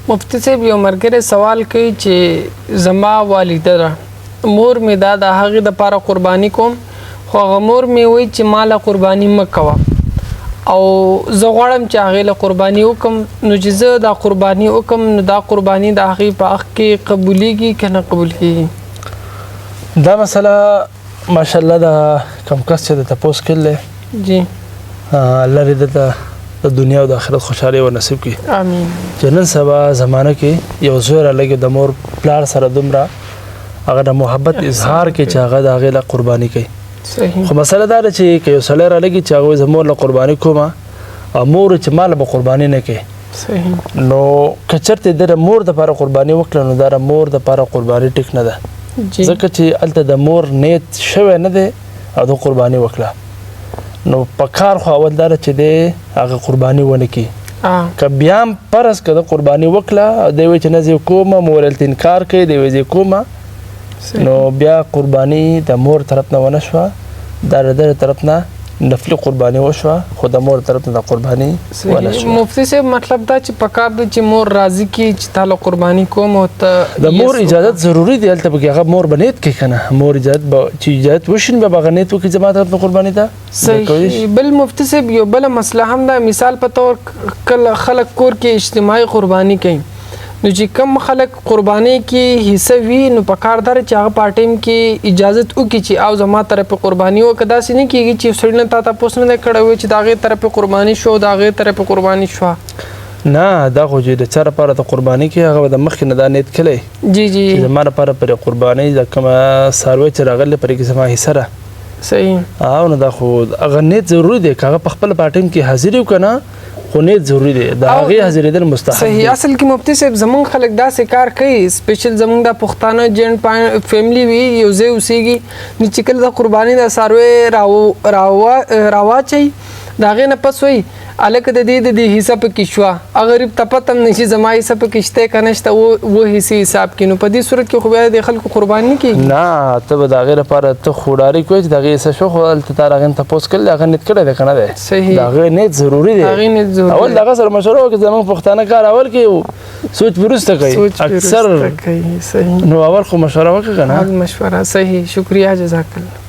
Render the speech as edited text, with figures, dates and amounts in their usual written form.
مفتي صاحب یو ملګری سوال کوي چې زما والده ده مور مې دا د هغې دپاره قرباني کوم خو هغه مور مې وایي چې ما له قرباني مه کوه او زه غواړم چې هغې له قرباني وکړم نو چې زه دا قرباني وکړم نو دا قرباني د هغې په حق کې قبولیږي که نه قبولیږي؟ دا مسله ماشاءالله د کوم کس چې د تپوس کړی جی الله دې د دنیا او د آخرت خوشحالي ور نصیب کړي امین. چې نن سبا زمانه کې یو زوی رالګي د مور پلار سره دومره هغه د محبت اظهار کې چې هغه د هغې له قرباني کوي. صحیح. خو مسله دا ده چې که یو سړی رالګي چې هغه زه مور له قرباني کوم او مور چې ما له به قرباني نه کوي صحیح نو که چېرته د مور دپاره قرباني وکړه نو دا د مور دپاره قرباني ټیک نه ده ځکه چې هلته د مور نیت شوی نه دی او د قرباني وکړه نو په کار خو اول دا چې دی هغه قرباني ونه کړي که بیا هم فرض که د قرباني وکړه دی وایي چې نه زه کومه مور هلته انکار کوي دی وایي زه کومه نو بیا قرباني د مور طرف نه ونه شوه دا د ده طرف نه نفلي قرباني وشوه خو د مور طرف نه د قرباني ونه شوه. مفتي صاحب مطلب دا چې پکار دی چې مور راضي کړي چې تا له قرباني کوم او ته د مور اجازت ضروري دی هلته پکې هغه مور به نیت کوي که نه مور اجازت چې اجازت وشي نو بیا به هغه نیت وکړي زما طرف نه قرباني ده. صحیح. بل مفتي صاحب یو بله مسله هم ده مثال په طور کله خلک کور کې اجتماعي قرباني کوي نو چې کم خلک قرباني کې حصه وي نو پکار دا چې هغه په ټایم کې اجازت وکړي چې او زما طرف قرباني وکړه داسې نه کېږي چې سړي نه تا تپوس نه دی کړی وي چې د هغې طرف قرباني شو د هغې طرف قرباني شوه نه دا خو چې د چا لپاره ته قرباني کوي هغه به د مخکې نه دا نیت کړی جی جی چې زما لپاره پرې قرباني د کومه څاروی چې راغلی پرې کې زما حصه ده. صحیح. او نو دا خو هغه نیت ضروري دی که هغه په خپل په ټایم کې حاضر وي که نه خو نیت ضروري دی د هغې حاضرېدل مستحب دی. صحیح. اصل کې مفتي صاحب زمونږ خلک داسې کار کوي سپیشل زمونږ د پښتانه جینټ فیملی وي یو ځای اوسېږي نو چې کله د قرباني د څاروی راواچوي د هغې نه پس وایي هلکه د دې حصه پکې شوه هغه غریب ته پته هم نه شي زما حصه پکې شته که نه شته و حصې حساب کړي نو په دې صورت کې خو بیا د خلکو قرباني نه کېږي. نه ته به د هغې لپاره ته خو ډارې کوې چې د هغې حصه شو خو هلته تا د هغې نه تپوس کړل هغه نیت کړی دی که نه دی. صحیح. د هغې نیت ضروري دی اول د هغه سره مشوره وکړه زموږ پښتانه کار اول کې سوچ وروسته کوي اکثر صحیح. نو اول خو مشوره وکړه که نه مشوره. صحیح. شکریه جزاک الله.